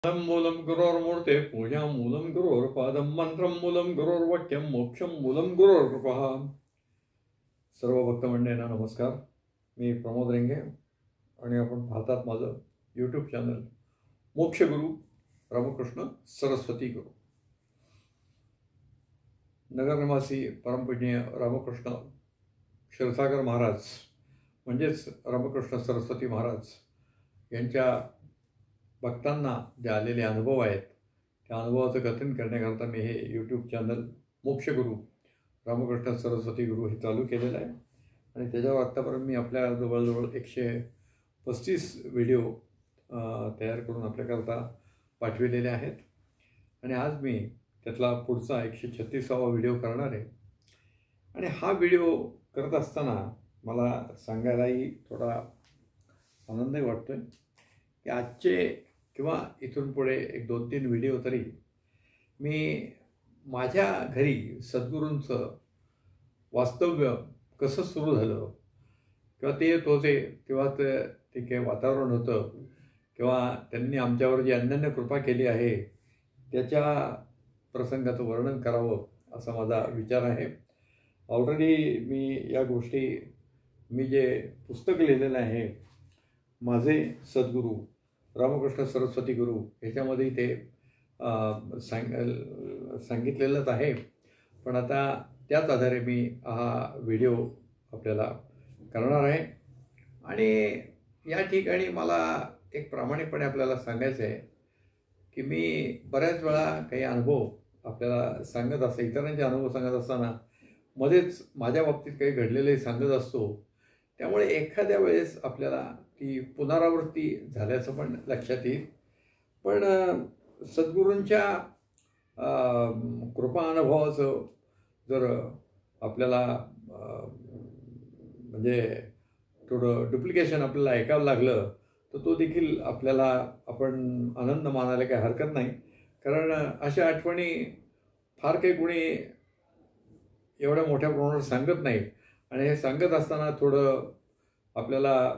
मूलम गुरोर्मूर्ते पूजा मूलम गुरोर्पादम मंत्रम मूलम गुरोर्वाक्यम मोक्षम मूलम गुरोर्कृपा. सर्व भक्त मंडळींना नमस्कार. मी प्रमोद रेंगे आणि आपण पाहतात माझं यूट्यूब चॅनल मोक्ष गुरु रामकृष्ण सरस्वती गुरु. नगरनिवासी परमपूज्य रामकृष्ण क्षीरसागर महाराज म्हणजेच रामकृष्ण सरस्वती महाराज यांच्या भक्तांना जे आलेले अनुभव आहेत त्या अनुभवाचं कथन करण्याकरता मी हे यूट्यूब चॅनल मोक्ष गुरु रामकृष्ण सरस्वती गुरु हे चालू केलेलं आहे. आणि त्याच्यावर आत्तापर्यंत मी आपल्या जवळजवळ 135 व्हिडिओ तयार करून आपल्याकरता पाठविलेले आहेत. आणि आज मी त्यातला पुढचा 136वा व्हिडिओ करणार आहे. आणि हा व्हिडिओ करत असताना मला सांगायलाही थोडा आनंदही वाटतो आहे की आजचे किंवा इथून पुढे 1-2-3 व्हिडिओ तरी मी माझ्या घरी सद्गुरूंचं वास्तव्य कसं सुरू झालं किंवा ते येत होते तेव्हा ते काही वातावरण होतं किंवा त्यांनी आमच्यावर जी अनन्य कृपा केली आहे त्याच्या प्रसंगाचं वर्णन करावं असा माझा विचार आहे. ऑलरेडी मी या गोष्टी मी जे पुस्तक लिहिलेलं आहे माझे सद्गुरू रामकृष्ण सरस्वती गुरु ह्याच्यामध्ये ते सांगितलेलंच आहे. पण आता त्याच आधारे मी हा व्हिडिओ आपल्याला करणार आहे. आणि या ठिकाणी मला एक प्रामाणिकपणे आपल्याला सांगायचं आहे की मी बऱ्याच वेळा काही अनुभव आपल्याला सांगत असते, इतरांचे अनुभव सांगत असताना मध्येच माझ्या बाबतीत काही घडलेले सांगत असतो. त्यामुळे एखाद्या वेळेस आपल्याला ती पुनरावृत्ती झाल्याचं पण लक्षात येईल. पण सद्गुरूंच्या कृपा अनुभवाचं जर आपल्याला म्हणजे थोडं डुप्लिकेशन आपल्याला ऐकावं लागलं तर तो देखील आपल्याला आपण आनंद मानायला काही हरकत नाही. कारण अशा आठवणी फार काही कुणी एवढ्या मोठ्या प्रमाणावर सांगत नाही. आणि हे सांगत असताना थोडं आपल्याला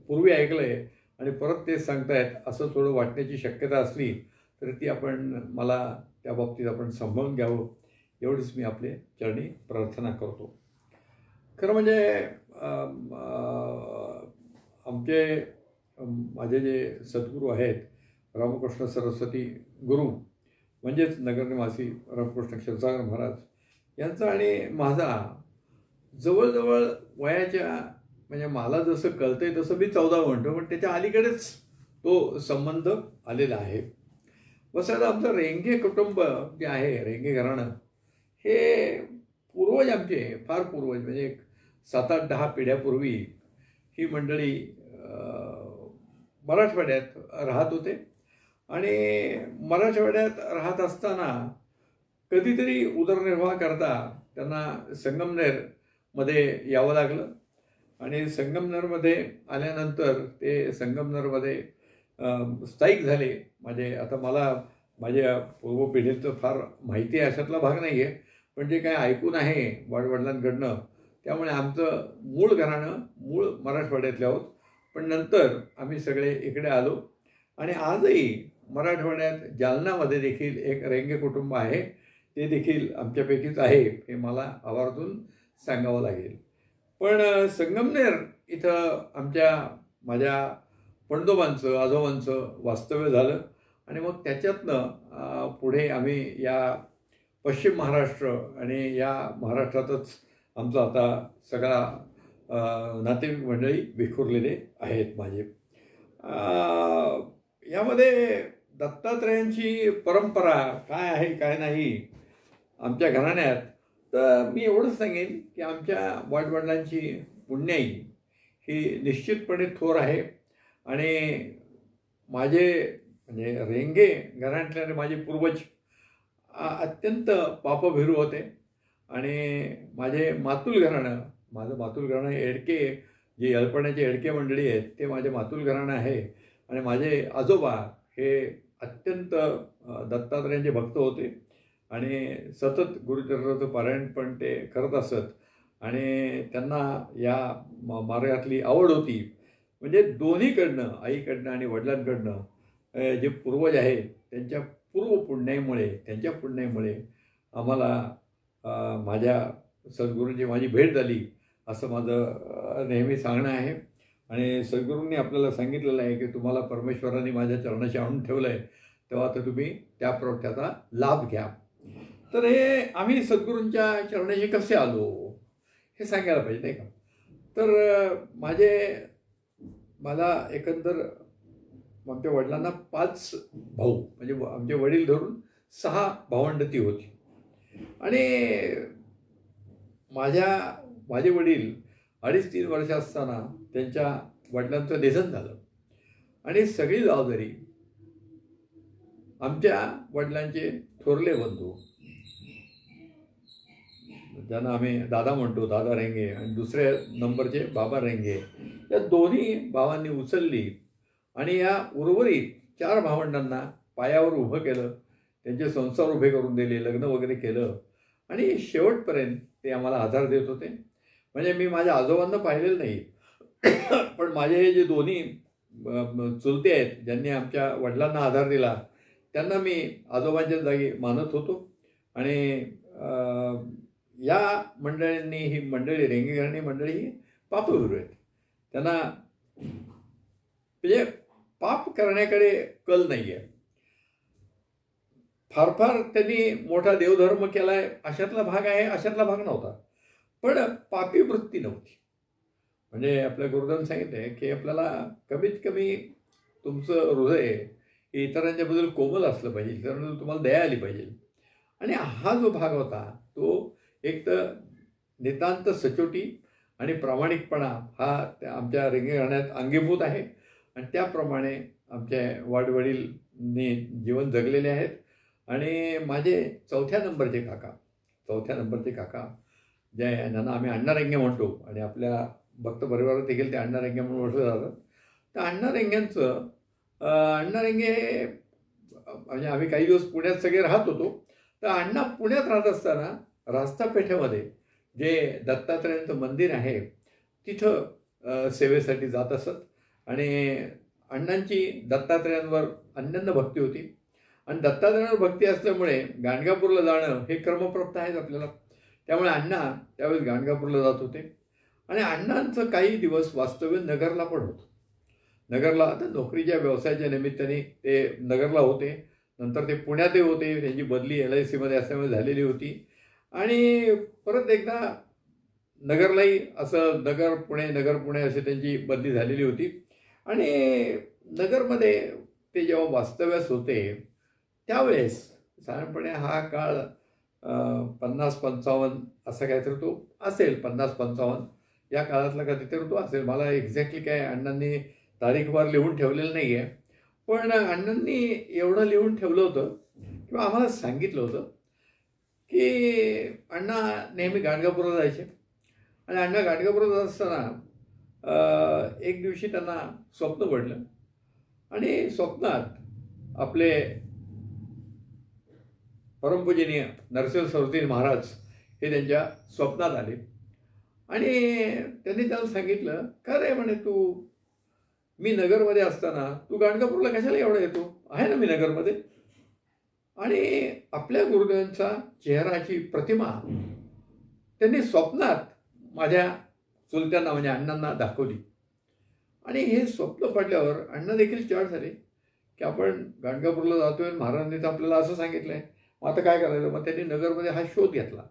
पूर्वी ऐकलं आहे आणि परत ते सांगतायत असं थोडं वाटण्याची शक्यता असली तर ती मला त्या बाबतीत आपण सांभाळून घ्यावं एवढीच मी आपले चरणी प्रार्थना करतो. खरं म्हणजे माझे जे सद्गुरू आहेत रामकृष्ण सरस्वती गुरु म्हणजेच नगरनिवासी रामकृष्ण क्षीरसागर महाराज यांचा आणि माझा जवळजवळ वयाच्या म्हणजे मला जसं कळतंय तसं मी 14 म्हणतो पण त्याच्या अलीकडेच तो संबंध आलेला आहे. वसायला आमचं रेंगे कुटुंब जे आहे रेंगे घराणं हे पूर्वज आमचे फार पूर्वज म्हणजे 7-8-10 पिढ्यापूर्वी ही मंडळी मराठवाड्यात राहत होते. आणि मराठवाड्यात राहत असताना कधीतरी उदरनिर्वाह करता त्यांना संगमनेरमध्ये यावं लागलं. आणि संगमनेरमध्ये आल्यानंतर ते संगमनेरमध्ये स्थायिक झाले. आता मला माझ्या पूर्व पिढीचं फार माहिती आहे अशातला भाग नाही आहे पण जे काय ऐकून आहे वडिलांकडनं त्यामुळे आमचं मूळ घराणं मूळ मराठवाड्यातले आहोत. पण नंतर आम्ही सगळे इकडे आलो. आणि आजही मराठवाड्यात जालनामध्ये देखील एक रेंगे कुटुंब आहे. ते देखील आमच्यापैकीच आहे हे मला आवर्जून सांगावं लागेल. पण संगमनेर इथं माझ्या पणजोबांचं आजोबांचं वास्तव्य झालं. आणि मग त्याच्यातनं पुढे आम्ही या पश्चिम महाराष्ट्र आणि या महाराष्ट्रातच आमचा आता सगळा नातेवाईक मंडळी विखुरलेले आहेत माझे. यामध्ये दत्तात्रयांची परंपरा काय आहे काय नाही आमच्या घराण्यात तर मी एवढंच सांगेन की आमच्या वडिलांची पुण्याई ही निश्चितपणे थोर आहे. आणि माझे म्हणजे रेंगे घराण्यातले माझे पूर्वज अत्यंत पापभिरू होते. आणि माझं मातुल घराणं एडके जे यळपण्याचे एडके मंडळी आहेत ते माझे मातुल घराणं आहे. आणि माझे आजोबा हे अत्यंत दत्तात्रयांचे भक्त होते आणि सतत गुरुचरित्राचं पारायण पण ते करत असत. आणि त्यांना या मार्गातली आवड होती. म्हणजे दोन्हीकडनं आईकडनं आणि वडिलांकडनं जे पूर्वज आहेत त्यांच्या त्यांच्या पुण्यामुळे आम्हाला माझ्या सद्गुरूंची माझी भेट झाली असं माझं नेहमी सांगणं आहे. आणि सद्गुरूंनी आपल्याला सांगितलेलं आहे की तुम्हाला परमेश्वरांनी माझ्या चरणाशी आणून ठेवलं आहे, तेव्हा तर तुम्ही त्याचा लाभ घ्या. तर हे आम्ही सद्गुरूंच्या चरणाशी कसे आलो हे सांगायला पाहिजे, नाही का? तर मला एकंदर आमच्या वडिलांना 5 भाऊ, म्हणजे आमचे वडील धरून 6 भावंड ती होती. आणि माझे वडील 2.5-3 वर्ष असताना त्यांच्या वडिलांचं निधन झालं. आणि सगळी जबाबदारी आमच्या वडिलांचे थोरले बंधू, ज्यांना आम्ही दादा म्हणतो, दादा रेंगे, आणि दुसऱ्या नंबरचे बाबा रेंगे, या दोन्ही भावांनी उचलली आणि या उर्वरित 4 भावंडांना पायावर उभं केलं, त्यांचे संसार उभे करून दिले, लग्न वगैरे केलं. आणि शेवटपर्यंत ते आम्हाला आधार देत होते. म्हणजे मी माझ्या आजोबांना पाहिलेलं नाही, पण माझे हे जे दोन्ही चुलते आहेत ज्यांनी आमच्या वडिलांना आधार दिला, त्यांना मी आजोबांच्या जागी मानत होतो. आणि या मंडळींनी, ही मंडळी, रेंगेघराणी मंडळी ही पापविरू आहेत. त्यांना म्हणजे पाप करण्याकडे कल नाही आहे. फार त्यांनी मोठा देवधर्म केलाय अशातला भाग आहे, अशातला भाग नव्हता, पण पापी वृत्ती नव्हती. म्हणजे आपल्या गुरुदांनी सांगितलंय की आपल्याला कमीत कमी तुमचं हृदय इतरांच्याबद्दल कोमल असलं पाहिजे, इतरांबद्दल तुम्हाला दया आली पाहिजे. आणि हा जो भाग होता तो एक तर नितांत सचोटी आणि प्रामाणिकपणा हा आमच्या रेंगेघराण्यात अंगीभूत आहे. आणि त्याप्रमाणे आमचे वडीलनी जीवन जगलेले आहेत. आणि माझे चौथ्या नंबरचे काका ज्यांना आम्ही अण्णा रेंगे म्हणतो, आणि आपल्या भक्त परिवारात देखील ते अण्णा रेंगे म्हणून ओळखलं जातं. तर अण्णा रेंगे हे, म्हणजे आम्ही काही दिवस पुण्यात सगळे राहत होतो. तर अण्णा पुण्यात राहत असताना रास्ता पेठेमध्ये जे दत्तात्रेयांचं मंदिर आहे तिथं सेवेसाठी जात असत. आणि अण्णांची दत्तात्रेयांवर अनन्य भक्ती होती. आणि दत्तात्रेयांवर भक्ती असल्यामुळे गाणगापूरला जाणं हे क्रमप्राप्त आहेच आपल्याला. त्यामुळे अण्णा त्यावेळेस गाणगापूरला जात होते. आणि अण्णांचं काही दिवस वास्तव्य नगरला पण होतं. नगरला आता नोकरीच्या व्यवसायाच्या निमित्ताने ते नगरला होते. नंतर ते पुण्यातही होते. त्यांची बदली LICमध्ये असल्यामुळे झालेली होती. आणि परत एकदा नगरलाही असं नगर पुणे अशी त्यांची बदली झालेली होती. आणि नगरमध्ये ते जेव्हा वास्तव्यास होते त्यावेळेस साधारणपणे हा काळ 50-55 असा काहीतरी तो असेल, 50-55 या काळातला कधीतरी तो असेल. मला एक्झॅक्टली काय अण्णांनी तारीखवार लिहून ठेवलेलं नाही आहे, पण अण्णांनी एवढं लिहून ठेवलं होतं किंवा आम्हाला सांगितलं होतं की अण्णा नेहमी गाणगापूरला जायचे. आणि अण्णा गाणगापूरला जात असताना एक दिवशी त्यांना स्वप्न पडलं. आणि स्वप्नात आपले परमपूजनीय नरसिंह सरस्वती महाराज हे त्यांच्या स्वप्नात आले. आणि त्यांनी त्याला सांगितलं, का रे म्हणे, मी नगरमध्ये असताना तू गाणगापूरला कशाला एवढा येतो, आहे ना मी नगरमध्ये. आणि आपल्या गुरुदेवांचा चेहराची प्रतिमा त्यांनी स्वप्नात माझ्या चुलत्यांना म्हणजे अण्णांना दाखवली. आणि हे स्वप्न पडल्यावर अण्णा देखील चर्च झाले की आपण गाणगापूरला जातोय, महाराजांनी तर आपल्याला असं सांगितलंय, मग आता काय करायचं. मग त्यांनी नगरमध्ये हा शोध घेतला.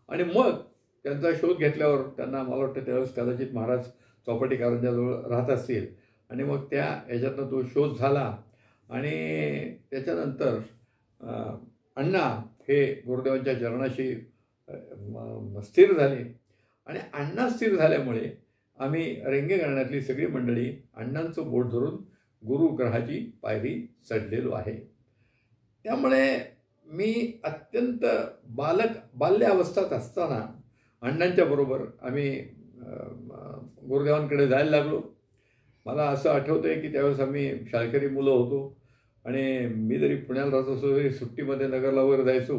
आणि मग त्यांचा शोध घेतल्यावर त्यांना, मला वाटतं त्यावेळेस कदाचित महाराज चौपाटीकारांच्याजवळ राहत असतील. आणि मग त्या ह्याच्यातनं तो शोध झाला. आणि त्याच्यानंतर अण्णा हे गुरुदेवांच्या चरणाशी स्थिर झाले. आणि अण्णा स्थिर झाल्यामुळे आम्ही रेंगे घराण्यातली सगळी मंडळी अण्णांचं बोट धरून गुरुग्रहाची पायरी चढलेलो आहे. त्यामुळे मी अत्यंत बाल्यावस्थेत असताना अण्णांच्या बरोबर आम्ही गुरुदेवांकडे जायला लागलो. मला असं आठवतं आहे की त्यावेळेस आम्ही शाळकरी मुलं होतो. आणि मी जरी पुण्याला राहत असो तरी सुट्टीमध्ये नगरला वगैरे जायचो.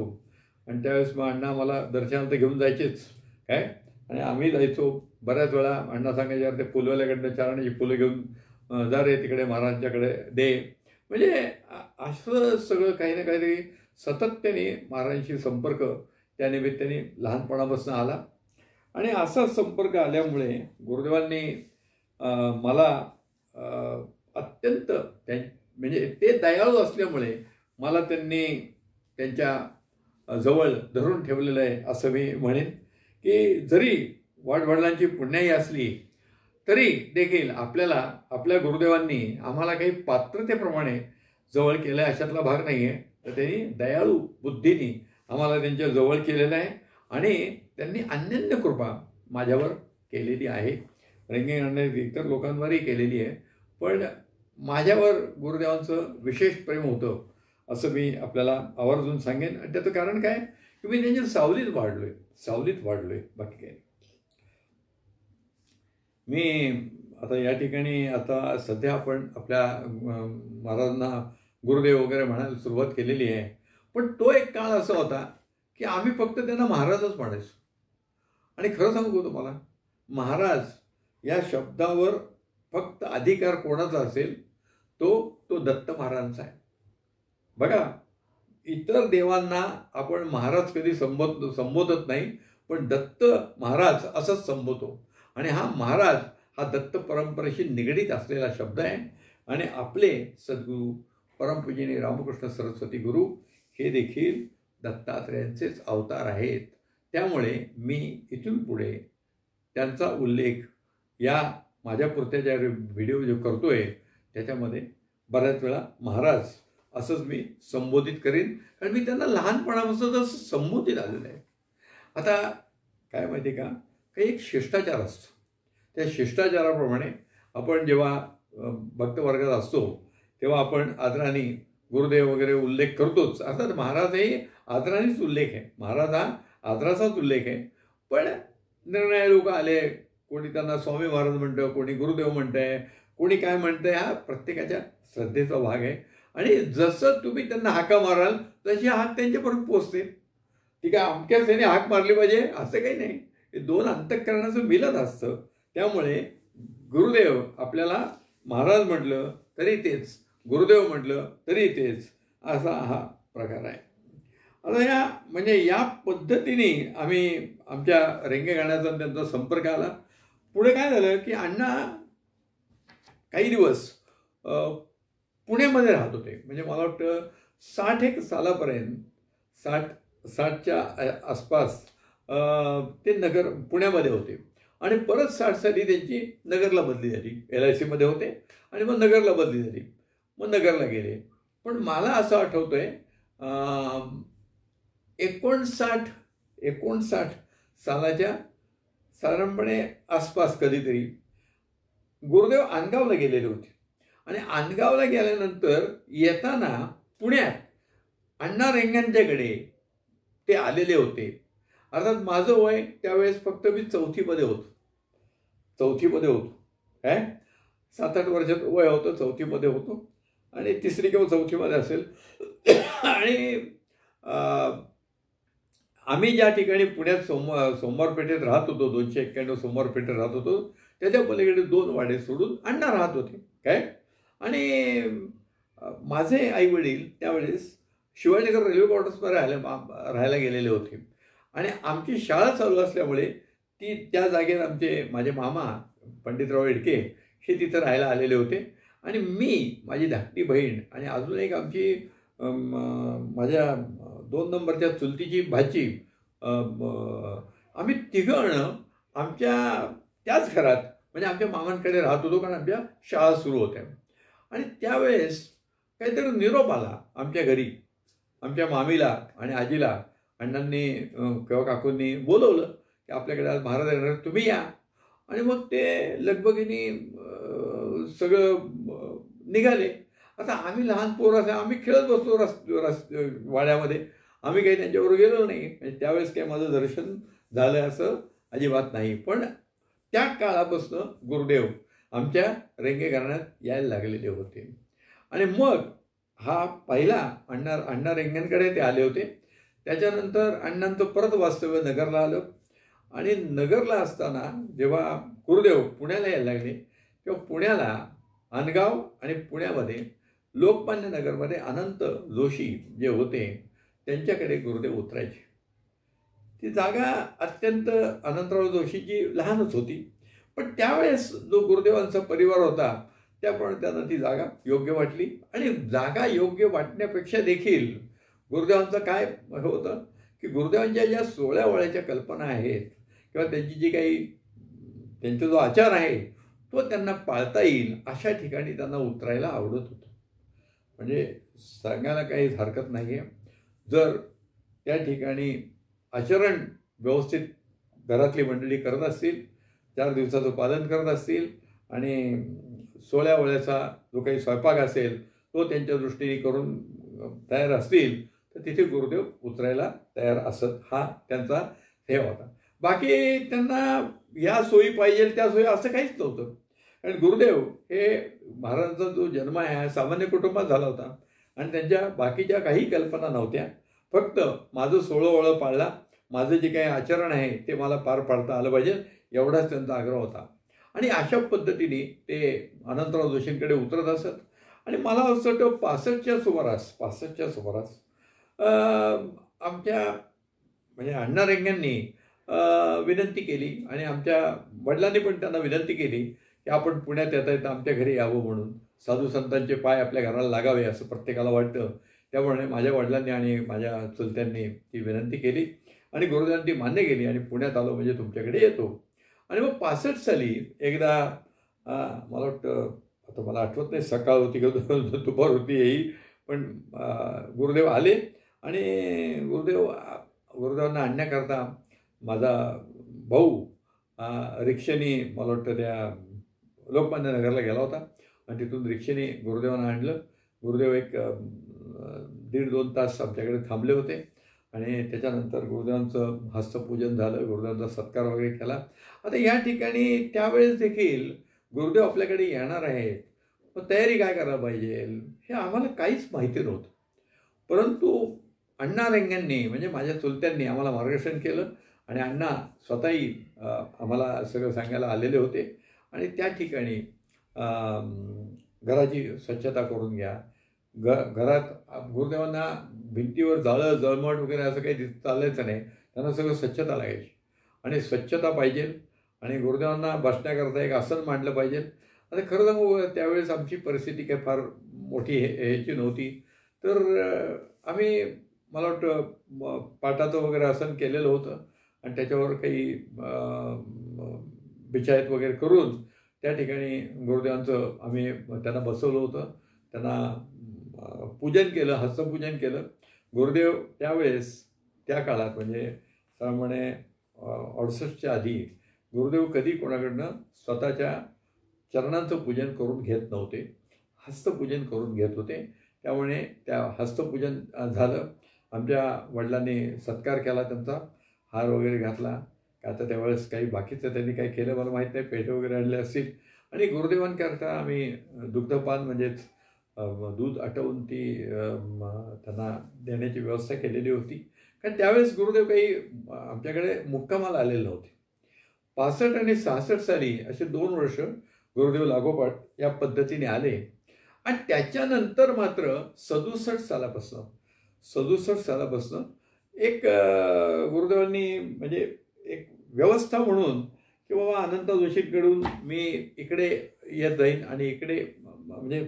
आणि त्यावेळेस मग अण्णा मला दर्शनाला घेऊन जायचेच काय. आणि आम्ही जायचो. बऱ्याच वेळा अण्णा सांगायच्यावर ते फुलवाल्याकडनं 4 आण्याची फुलं घेऊन जा रे तिकडे महाराजांच्याकडे दे. म्हणजे असं सगळं काही ना काहीतरी सातत्याने महाराजांशी संपर्क त्या निमित्ताने लहानपणापासून आला. आणि असा संपर्क आल्यामुळे गुरुदेवांनी मला अत्यंत म्हणजे ते दयाळू असल्यामुळे मला त्यांनी त्यांच्या जवळ धरून ठेवलेलं आहे असं मी म्हणेन. की जरी वडिलांची पुण्याई असली तरी देखील आपल्याला आपल्या गुरुदेवांनी आम्हाला काही पात्रतेप्रमाणे जवळ केलं आहे अशातला भाग नाही आहे. तर त्यांनी दयाळू बुद्धीने आम्हाला त्यांच्या जवळ केलेलं आहे आणि त्यांनी अनन्य कृपा माझ्यावर केलेली आहे. रंगेगणाने इतर लोकांवरही केलेली आहे, पण माझ्यावर गुरुदेवांचं विशेष प्रेम होतं असं मी आपल्याला आवर्जून सांगेन. आणि त्याचं कारण काय की मी त्यांच्या सावलीत वाढलोय, बाकी काय. मी आता या ठिकाणी आता सध्या आपण आपल्या महाराजांना गुरुदेव वगैरे म्हणायला सुरुवात केलेली आहे, पण तो एक काळ असा होता की आम्ही फक्त त्यांना महाराजच म्हणायचो. आणि खरं सांगू तुम्हाला, महाराज या शब्दावर फक्त अधिकार कोणाचा असेल तो दत्त महाराजांचा आहे. बघा, इतर देवांना आपण महाराज कधी संबोधत नाही, पण दत्त महाराज असंच संबोधतो. आणि हा महाराज हा दत्त परंपरेशी निगडीत असलेला शब्द आहे. आणि आपले सद्गुरू परमपूजनीय रामकृष्ण सरस्वती गुरु हे देखील दत्तात्रेयांचेच अवतार आहेत. त्यामुळे मी इथून पुढे त्यांचा उल्लेख या माझ्यापुरत्या ज्या व्हिडिओ जो करतोय त्याच्यामध्ये बऱ्याच वेळा महाराज असंच मी संबोधित करेन, कारण मी त्यांना लहानपणापासून असं संबोधित आलेलं आहे. आता काय माहिती आहे का, काही एक शिष्टाचार असतो. त्या शिष्टाचाराप्रमाणे आपण जेव्हा भक्तवर्गात असतो तेव्हा आपण आदराने गुरुदेव वगैरे उल्लेख करतोच. अर्थात महाराज हे आदरानेच उल्लेख आहे, महाराज हा आदराचाच उल्लेख आहे. पण निर्णय लोक आले, कोणी त्यांना स्वामी महाराज म्हणतं, कोणी गुरुदेव म्हणतंय, कोणी काय म्हणतंय, हा प्रत्येकाच्या श्रद्धेचा भाग आहे. आणि जसं तुम्ही त्यांना हाका माराल तशी हाक त्यांच्यापर्यंत पोचते. ठीक आहे, अमक्याच त्याने हाक मारली पाहिजे असं काही नाही. हे दोन अंतःकरणाचं मिलन असतं. त्यामुळे गुरुदेव आपल्याला महाराज म्हटलं तरी तेच, गुरुदेव म्हटलं तरी तेच, असा हा प्रकार आहे. आता म्हणजे या पद्धतीने आम्ही आमच्या रेंगेगाण्याचा त्यांचा संपर्क आला. पुढे काय झालं की अण्णा काही दिवस पुण्यामध्ये राहत होते. म्हणजे मला वाटतं 60 सालापर्यंत 60च्या आसपास ते पुण्यामध्ये होते. आणि परत 60 साली त्यांची नगरला बदली झाली. LICमध्ये होते आणि मग नगरला बदली झाली, मग नगरला गेले. पण मला असं आठवतंय 59 सालाच्या साधारणपणे आसपास कधीतरी गुरुदेव अनगावला गेलेले होते. आणि अनगावला गेल्यानंतर येताना पुण्यात अण्णा रेंगांच्याकडे ते आलेले होते. अर्थात माझं वय त्यावेळेस फक्त मी चौथीमध्ये होतो काय 7-8 वर्षात वय होतं, चौथीमध्ये होतो आणि तिसरी किंवा चौथीमध्ये असेल. आणि आम्ही ज्या ठिकाणी पुण्यात सोमवार पेठेत राहत होतो, 291 सोमवार पेठेत राहत होतो, त्याच्या पलीकडे 2 वाडे सोडून अण्णा राहत होते काय. आणि माझे आईवडील त्यावेळेस शिवाजीनगर रेल्वे क्वार्टर्समध्ये राहायला गेलेले होते. आणि आमची शाळा चालू असल्यामुळे त्या जागेत माझे मामा पंडितराव एडके हे तिथं राहायला आलेले होते. आणि मी, माझी धाकटी बहीण आणि अजून एक आमची माझ्या 2 नंबरच्या चुलतीची भाची, आम्ही तिघं आमच्या त्याच घरात म्हणजे आमच्या मामांकडे राहत होतो, कारण आमच्या शाळा सुरू होत्या. आणि त्यावेळेस काहीतरी निरोप आला आमच्या घरी. आमच्या मामीला आणि आजीला अण्णांनी किंवा काकूंनी बोलवलं की आपल्याकडे आज महाराज येणार, तुम्ही या. आणि मग ते लगबगीने सगळं निघाले. आता आम्ही लहान पोरं असं आम्ही खेळत बसलो वाड्यामध्ये. आम्ही काही त्यांच्याबरोबर गेलो नाही. म्हणजे त्यावेळेस काही माझं दर्शन झालं असं अजिबात नाही. पण त्या काळापासून गुरुदेव आमच्या रेंगेगाण्यात यायला लागलेले होते. आणि मग हा पहिला अण्णा रेंगांकडे ते आले होते. त्याच्यानंतर अण्णांचं परत वास्तव्य नगरला आलं. आणि नगरला असताना जेव्हा गुरुदेव पुण्याला यायला लागले तेव्हा पुण्याला अनगाव आणि पुण्यामध्ये लोकमान्य नगरमध्ये अनंत जोशी जे होते त्यांच्याकडे गुरुदेव उतरायचे. ती जागा अत्यंत अनंतराव जोशीची लहानच होती, पण त्यावेळेस जो गुरुदेवांचा परिवार होता त्याप्रमाणे त्यांना ती जागा योग्य वाटली. आणि जागा योग्य वाटण्यापेक्षा देखील गुरुदेवांचं काय होतं की गुरुदेवांच्या ज्या 16 वळ्याच्या कल्पना आहेत किंवा त्यांची जी काही त्यांचा जो आचार आहे तो त्यांना पाळता येईल अशा ठिकाणी त्यांना उतरायला आवडत होतं. म्हणजे सांगायला काहीच हरकत नाही आहे, जर त्या ठिकाणी आचरण व्यवस्थित घरातली मंडळी करत असतील, 4 दिवसाचं पालन करत असतील आणि 16 वेळेचा जो काही स्वयंपाक असेल तो त्यांच्या दृष्टीने करून तयार असतील तर तिथे गुरुदेव उतरायला तयार असत. हा त्यांचा हे होता. बाकी त्यांना या सोयी पाहिजे त्या सोयी असं काहीच नव्हतं. कारण गुरुदेव हे महाराजांचा जो जन्म आहे हा सामान्य कुटुंबात झाला होता आणि त्यांच्या बाकीच्या काही कल्पना नव्हत्या. फक्त माझं 16 वळं पाळला, माझं जे काही आचरण आहे ते मला पार पाडता आलं पाहिजे एवढाच त्यांचा आग्रह होता. आणि अशा पद्धतीने ते अनंतराव जोशींकडे उतरत असत. आणि मला असं वाटतं 65च्या सुमारास आमच्या म्हणजे अण्णा रेंगांनी विनंती केली आणि आमच्या वडिलांनी पण त्यांना विनंती केली की आपण पुण्यात येता येतं आमच्या घरी यावं म्हणून. साधू संतांचे पाय आपल्या घराला लागावे असं प्रत्येकाला वाटतं. त्यामुळे माझ्या वडिलांनी आणि माझ्या चुलत्यांनी ती विनंती केली आणि गुरुदेवांनी ती मान्य केली आणि पुण्यात आलो म्हणजे तुमच्याकडे येतो. आणि मग 65 साली एकदा मला वाटतं, आता मला आठवत नाही सकाळ होती का दुपार होती येईल, पण गुरुदेव आले आणि गुरुदेवांना आणण्याकरता माझा भाऊ रिक्षेने मला वाटतं त्या लोकमान्य नगरला गेला होता आणि तिथून रिक्षेने गुरुदेवांना आणलं. गुरुदेव एक 1.5-2 तास आमच्याकडे थांबले होते आणि त्याच्यानंतर गुरुदेवांचं हस्तपूजन झालं, गुरुदेवांचा सत्कार वगैरे केला. आता या ठिकाणी त्यावेळेस देखील गुरुदेव आपल्याकडे येणार आहेत, मग तयारी काय करायला पाहिजे हे आम्हाला काहीच माहिती नव्हतं. परंतु अण्णा रेंगांनी म्हणजे माझ्या चुलत्यांनी आम्हाला मार्गदर्शन केलं आणि अण्णा स्वतःही आम्हाला सगळं सांगायला आलेले होते. आणि त्या ठिकाणी घराची स्वच्छता करून घ्या. घरात गुरुदेवांना भिंतीवर जाळं जळमट वगैरे असं काही चालायचं नाही, त्यांना सगळं स्वच्छता लागायची आणि स्वच्छता पाहिजे. आणि गुरुदेवांना बसण्याकरता एक आसन मांडलं पाहिजे. आता खरं सांगू त्यावेळेस आमची परिस्थिती काही फार मोठी ह्याची नव्हती, तर आम्ही मला वाटतं पाटाचं वगैरे आसन केलेलं होतं आणि त्याच्यावर काही बिछायत वगैरे करून त्या ठिकाणी गुरुदेवांचं आम्ही त्यांना बसवलं होतं. त्यांना पूजन केलं, हस्तपूजन केलं. गुरुदेव त्यावेळेस त्या काळात म्हणजे साधारणपणे 68च्या आधी गुरुदेव कधी कोणाकडनं स्वतःच्या चरणांचं पूजन करून घेत नव्हते, हस्तपूजन करून घेत होते. त्यामुळे त्या हस्तपूजन झालं. आमच्या वडिलांनी सत्कार केला, त्यांचा हार वगैरे घातला. आता त्यावेळेस काही बाकीचं त्यांनी काही केलं मला माहीत नाही, पेढे वगैरे आणले असतील. आणि गुरुदेवांकरता आम्ही दुग्धपान म्हणजेच दूध आटवून ती त्यांना देण्याची व्यवस्था केलेली होती. कारण त्यावेळेस गुरुदेव काही आमच्याकडे मुक्कामाला आलेले नव्हते. 65 आणि 66 साली असे 2 वर्ष गुरुदेव लागोपाठ या पद्धतीने आले. आणि त्याच्यानंतर मात्र 67 सालापासून एक गुरुदेवांनी म्हणजे एक व्यवस्था म्हणून की बाबा अनंत जोशींकडून मी इकडे येत जाईन आणि इकडे म्हणजे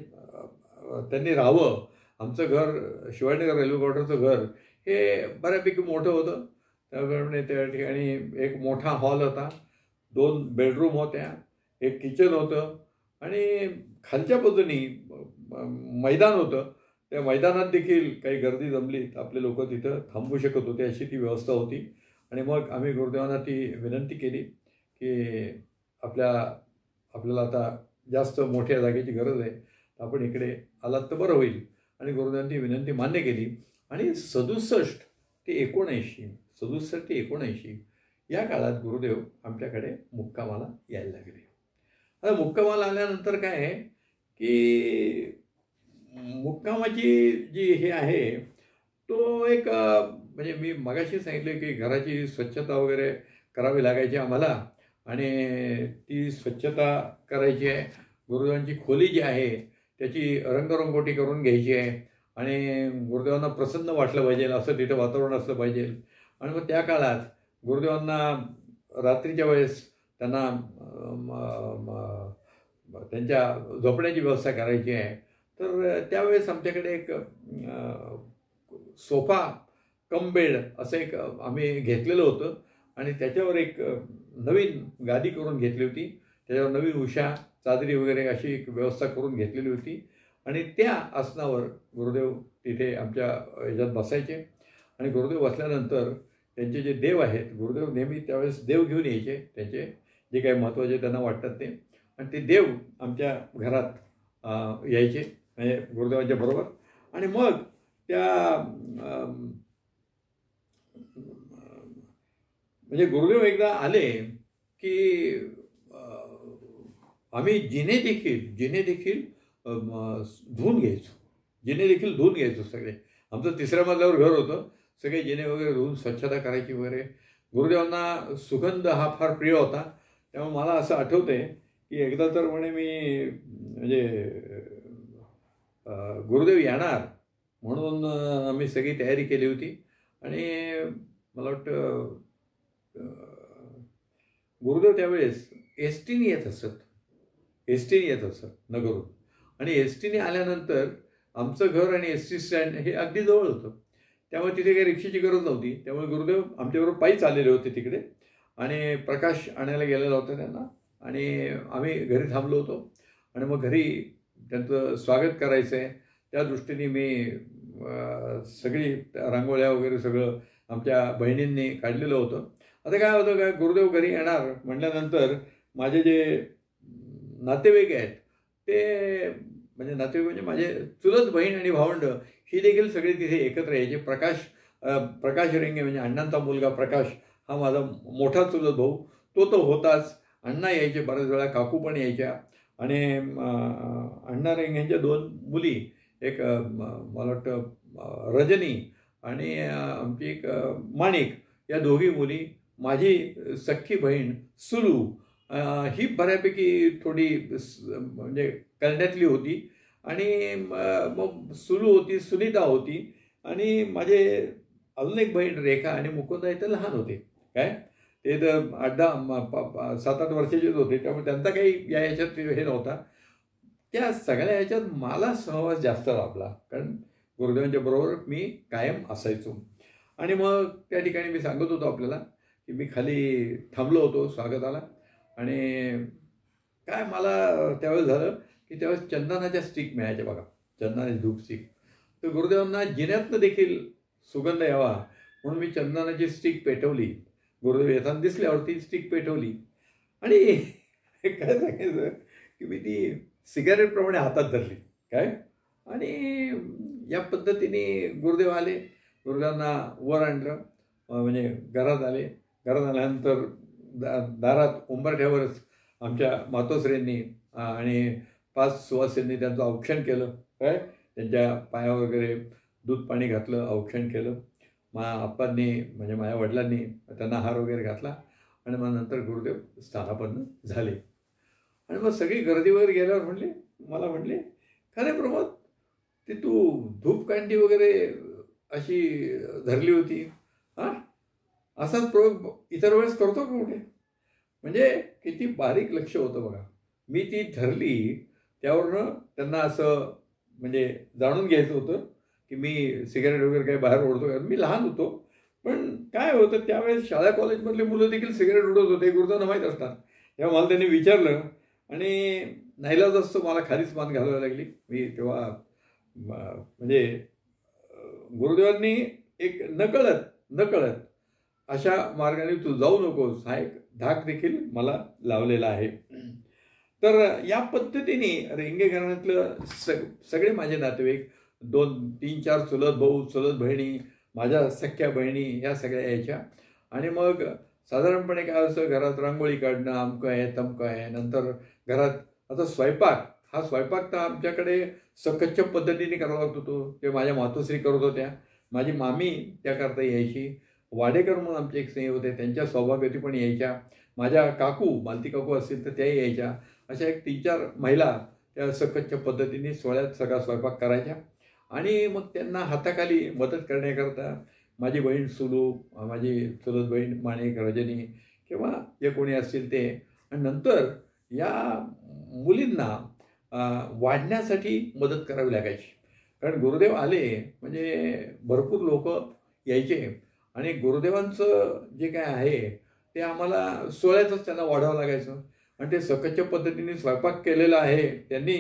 त्यांनी राहावं. आमचं घर शिवाजीनगर रेल्वे क्वार्टरचं घर हे बऱ्यापैकी मोठं होतं. त्याप्रमाणे त्या ठिकाणी एक मोठा हॉल होता, 2 बेडरूम होत्या, एक किचन होतं आणि खालच्या बाजूनी मैदान होतं. त्या मैदानात देखील काही गर्दी जमली तर आपले लोक तिथं थांबू शकत होते, अशी ती व्यवस्था होती. आणि मग आम्ही गुरुदेवांना ती विनंती केली की आपल्याला आता जास्त मोठ्या जागेची गरज आहे, आपण इकडे आलात तर बरं होईल. आणि गुरुदेवांनी ती विनंती मान्य केली. आणि 67 ते 79 या काळात गुरुदेव आमच्याकडे मुक्कामाला यायला लागले. आता मुक्कामाला आल्यानंतर काय आहे की मुक्कामाची जी हे आहे तो एक म्हणजे मी मगाशी सांगितलं की घराची स्वच्छता वगैरे करावी लागायची आम्हाला आणि ती स्वच्छता करायची आहे. गुरुदेवांची खोली जी आहे त्याची रंगरंगोटी करून घ्यायची आहे आणि गुरुदेवांना प्रसन्न वाटलं पाहिजे असं तिथं वातावरण असलं पाहिजे. आणि मग त्या काळात गुरुदेवांना रात्रीच्या वेळेस त्यांना त्यांच्या झोपण्याची व्यवस्था करायची आहे. तर त्यावेळेस आमच्याकडे एक सोफा कम बेड असं एक आम्ही घेतलेलं होतं आणि त्याच्यावर एक नवीन गादी करून घेतली होती. त्याच्यावर नवीन उशा चादरी वगैरे अशी एक व्यवस्था करून घेतलेली होती आणि त्या आसनावर गुरुदेव तिथे आमच्या ह्याच्यात बसायचे. आणि गुरुदेव बसल्यानंतर त्यांचे जे देव आहेत, गुरुदेव नेहमी त्यावेळेस देव घेऊन यायचे, त्यांचे जे काही महत्त्वाचे त्यांना वाटतात ते, आणि ते देव आमच्या घरात यायचे म्हणजे गुरुदेवांच्या बरोबर. आणि मग त्या म्हणजे गुरुदेव एकदा आले की आम्ही जिने देखील धुवून घ्यायचो सगळे. आमचं 3ऱ्या मजल्यावर घर होतं. सगळे जिने वगैरे धुवून स्वच्छता करायची वगैरे. गुरुदेवांना सुगंध हा फार प्रिय होता. त्यामुळे मला असं आठवतंय की एकदा तर म्हणे मी म्हणजे गुरुदेव येणार म्हणून आम्ही सगळी तयारी केली होती आणि मला वाटतं गुरुदेव त्यावेळेस एस टीने येत असत नगरहून. आणि एस टीने आल्यानंतर आमचं घर आणि एस टी स्टँड हे अगदी जवळ होतं. त्यामुळे तिथे काही रिक्षेची गरज नव्हती. त्यामुळे गुरुदेव आमच्याबरोबर पायीच आलेले होते तिकडे आणि प्रकाश आणायला गेलेला होता त्यांना. आणि आम्ही घरी थांबलो होतो आणि मग घरी त्यांचं स्वागत करायचं आहे त्या दृष्टीने मी सगळी रांगोळ्या वगैरे सगळं आमच्या बहिणींनी काढलेलं होतं. आता काय होतं काय, गुरुदेव घरी येणार म्हटल्यानंतर माझे जे नातेवाईक आहेत ते म्हणजे नातेवाईक म्हणजे माझे चुलत बहीण आणि भावंड ही देखील सगळी तिथे एकत्र यायचे. प्रकाश रेंगे म्हणजे अण्णांचा मुलगा प्रकाश हा माझा मोठा चुलत भाऊ, तो तर होताच. अण्णा यायचे बऱ्याच वेळा, काकू पण यायच्या. आणि अण्णा रेंगेंच्या 2 मुली, एक मला वाटतं रजनी आणि आमची एक माणिक, या दोघी मुली, माझी सख्खी बहीण सुलू ही बऱ्यापैकी थोडी म्हणजे करण्यातली होती. आणि मग सुलू होती, सुनीता होती आणि माझे अजून एक बहीण रेखा आणि मुकुंदा इथं लहान होते. काय ते तर 7-8 वर्षाचेच होते. त्यामुळे त्यांचा काही या ह्याच्यात हे नव्हता. त्या सगळ्या ह्याच्यात मला सहवास जास्त लाभला, कारण गुरुदेवांच्या बरोबर मी कायम असायचो. आणि मग त्या ठिकाणी मी सांगत होतो आपल्याला की मी खाली थांबलो होतो स्वागताला. आणि काय मला त्यावेळेस झालं की त्यावेळेस चंदनाच्या स्टिक मिळायच्या बघा, चंदनाची धूप स्टिक. तर गुरुदेवांना जिन्यातनं देखील सुगंध यावा म्हणून मी चंदनाची स्टिक पेटवली. गुरुदेव येताना दिसल्यावरती स्टिक पेटवली आणि काय सांगायचं की मी ती सिगारेटप्रमाणे हातात धरली काय. आणि या पद्धतीने गुरुदेव आले. गुरुदेवांना वर आणलं, म्हणजे घरात आले. घरात आल्यानंतर दारात उंबरठ्यावरच आमच्या मातोश्रींनी आणि 5 सुवासींनी त्यांचं औक्षण केलं काय. त्यांच्या पाया वगैरे दूध पाणी घातलं, औक्षण केलं. आप्पांनी म्हणजे माझ्या वडिलांनी त्यांना हार वगैरे घातला आणि मग नंतर गुरुदेव स्थानापन्न झाले. आणि मग सगळी गर्दी वगैरे गेल्यावर मला म्हणले, खरे प्रमोद, ती तू धूपकांडी वगैरे अशी धरली होती, हां असाच प्रयोग इतर वेळेस करतो का कुठे? म्हणजे किती बारीक लक्ष होतं बघा. मी ती धरली त्यावरनं त्यांना असं म्हणजे जाणून घ्यायचं होतं की मी सिगारेट वगैरे काही बाहेर ओढतो का. मी लहान होतो, पण काय होतं त्यावेळेस शाळा कॉलेजमधले मुलं देखील सिगारेट ओढत होते, गुरुदेवांना माहीत असतात. तेव्हा मला त्यांनी विचारलं आणि नाईलाज असतो मला खालीच मान घालावी लागली. मी तेव्हा म्हणजे गुरुदेवांनी एक नकळत अशा मार्गाने तू जाऊ नकोस हा एक धाक देखील मला लावलेला आहे. तर या पद्धतीने रेंगे घराण्यातलं सगळे माझे नातेवाईक 2-3-4 चुलत भाऊ, चुलत बहिणी, माझ्या सख्या बहिणी ह्या सगळ्या यायच्या. आणि मग साधारणपणे काय असं घरात रांगोळी काढणं, अमकं आहे तमकं आहे. नंतर घरात आता स्वयंपाक तर आमच्याकडे सकच्छ पद्धतीने करावा लागत होतो. ते माझ्या मातोश्री करत होत्या. माझी मामी त्याकरता यायची. वाडेकर म्हणून आमचे एक स्नेही होते, त्यांच्या सौभाग्यवती पण यायच्या. माझ्या काकू, मालती काकू असतील तर त्याही यायच्या. अशा एक 3-4 महिला त्या सकतच्या पद्धतीने सोहळ्यात सगळा स्वयंपाक करायच्या आणि मग त्यांना हाताखाली मदत करण्याकरता माझी बहीण सुलू, माझी चुलत बहीण माणिक, रजनी किंवा जे कोणी असतील ते, आणि नंतर या मुलींना वाढण्यासाठी मदत करावी लागायची. कारण गुरुदेव आले म्हणजे भरपूर लोक यायचे आणि गुरुदेवांचं जे काय आहे ते आम्हाला सोहळ्यातच त्यांना वाढावं लागायचं. आणि ते सकतच्या पद्धतीने स्वयंपाक केलेला आहे त्यांनी,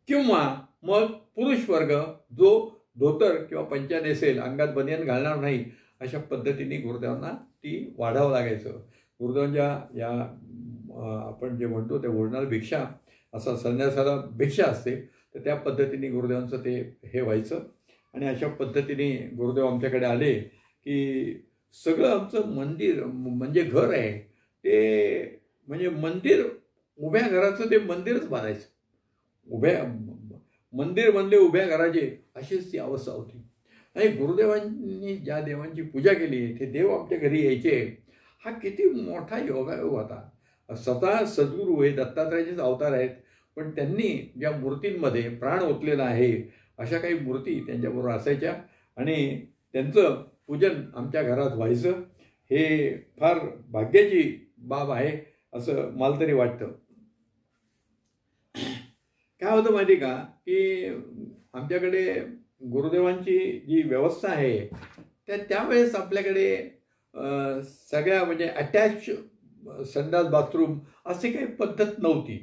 किंवा मग पुरुष वर्ग जो धोतर किंवा पंचा नेसेल, अंगात बनियान घालणार नाही, अशा पद्धतीने गुरुदेवांना ती वाढावं लागायचं. गुरुदेवांच्या या आपण जे म्हणतो ते भोजनाला भिक्षा, असा संन्यासाला भिक्षा असते, तर त्या पद्धतीने गुरुदेवांचं ते हे व्हायचं. आणि अशा पद्धतीने गुरुदेव आमच्याकडे आले की सगळं आमचं मंदिर म्हणजे घर आहे ते, म्हणजे मंदिर, उभ्या घराचं ते मंदिरच बांधायचं. मंदिर बनले उभ्या घराचे, अशीच ती अवस्था होती. आणि गुरुदेवांनी ज्या देवांची पूजा केली ते देव आमच्या घरी यायचे, हा किती मोठा योगायोग होता. स्वतः सद्गुरू हे दत्तात्रयाचेच अवतार आहेत, पण त्यांनी ज्या मूर्तींमध्ये प्राण ओतलेला आहे अशा काही मूर्ती त्यांच्याबरोबर असायच्या आणि त्यांचं पूजन आमच्या घरात व्हायचं. हे फार भाग्याची बाब आहे असं मला तरी वाटतं. काय होतं माहिती का, की आमच्याकडे गुरुदेवांची जी व्यवस्था आहे त्यावेळेस आपल्याकडे सगळ्या म्हणजे अटॅच संडास बाथरूम अशी काही पद्धत नव्हती.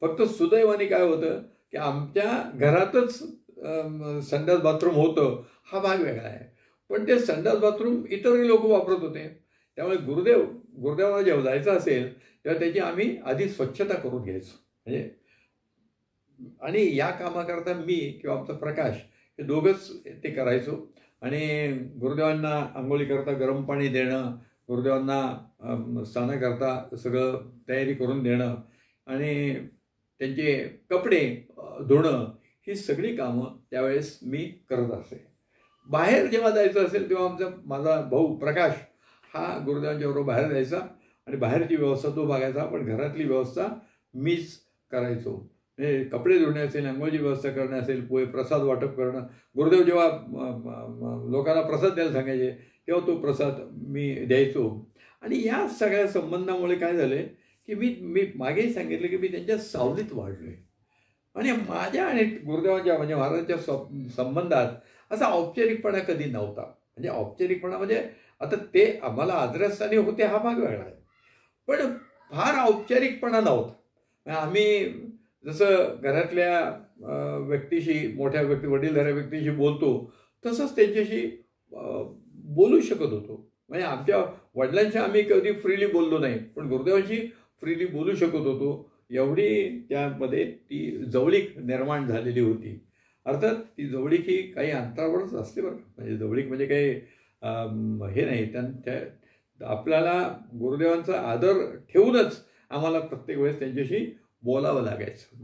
फक्त सुदैवाने काय होतं की आमच्या घरातच संडास बाथरूम होतं, हा भाग वेगळा आहे. पण ते संडास बाथरूम इतरही लोक वापरत होते. त्यामुळे गुरुदेवाला जेव्हा जायचं असेल तेव्हा त्याची आम्ही आधी स्वच्छता करून घ्यायचो. म्हणजे आणि या कामाकरता मी किंवा आमचा प्रकाश हे दोघंच ते करायचो. आणि गुरुदेवांना आंघोळीकरता गरम पाणी देणं, गुरुदेवांना स्नानाकरता सगळं तयारी करून देणं आणि त्यांचे कपडे धुणं, ही सगळी कामं त्यावेळेस मी करत असे. बाहेर जेव्हा जायचं असेल तेव्हा माझा भाऊ प्रकाश हा गुरुदेवांच्या बरोबर बाहेर जायचा आणि बाहेरची व्यवस्था तो बघायचा, पण घरातली व्यवस्था मीच करायचो. म्हणजे कपडे धुणे असेल, अंघोळीची व्यवस्था करणं असेल, प्रसाद वाटप करणं. गुरुदेव जेव्हा लोकांना प्रसाद द्यायला सांगायचे तेव्हा तो प्रसाद मी द्यायचो. आणि या सगळ्या संबंधामुळे काय झालं की मी मागेही सांगितलं की मी त्यांच्या सावलीत वाढलो आहे. आणि माझ्या आणि गुरुदेवांच्या म्हणजे महाराजांच्या संबंधात असा औपचारिकपणा कधी नव्हता. म्हणजे औपचारिकपणा म्हणजे आता ते आम्हाला आदरस्थानी होते हा भाग वेगळा आहे, पण फार औपचारिकपणा नव्हता. आम्ही जसं घरातल्या व्यक्तीशी, मोठ्या वडीलधाऱ्या व्यक्तीशी बोलतो तसंच त्यांच्याशी बोलू शकत होतो. म्हणजे आमच्या वडिलांशी आम्ही कधी फ्रीली बोललो नाही, पण गुरुदेवांशी फ्रीली बोलू शकत होतो. एवढी त्यामध्ये ती जवळीक निर्माण झालेली होती. अर्थात ती जवळीक ही काही अंतरावरच असते बरं. म्हणजे जवळीक म्हणजे काही हे नाही. आपल्याला गुरुदेवांचा आदर ठेवूनच आम्हाला प्रत्येक वेळेस त्यांच्याशी बोलावं लागायचं.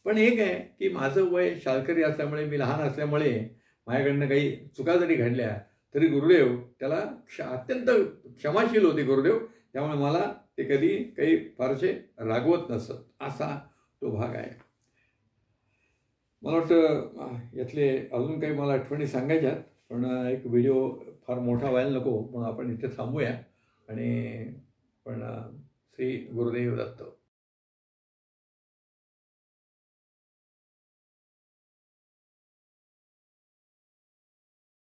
पण एक आहे की माझं वय शाळकरी असल्यामुळे, मी लहान असल्यामुळे माझ्याकडनं काही चुका जरी घडल्या तरी गुरुदेव त्याला अत्यंत क्षमाशील होते गुरुदेव. त्यामुळे मला ते कधी काही फारसे रागवत नसत, असा तो भाग आहे. मला वाटतं यातले अजून काही मला आठवणी सांगायच्यात, पण एक व्हिडिओ फार मोठा व्हायला नको म्हणून आपण इथे थांबूया. आणि पण श्री गुरुदेव दत्त.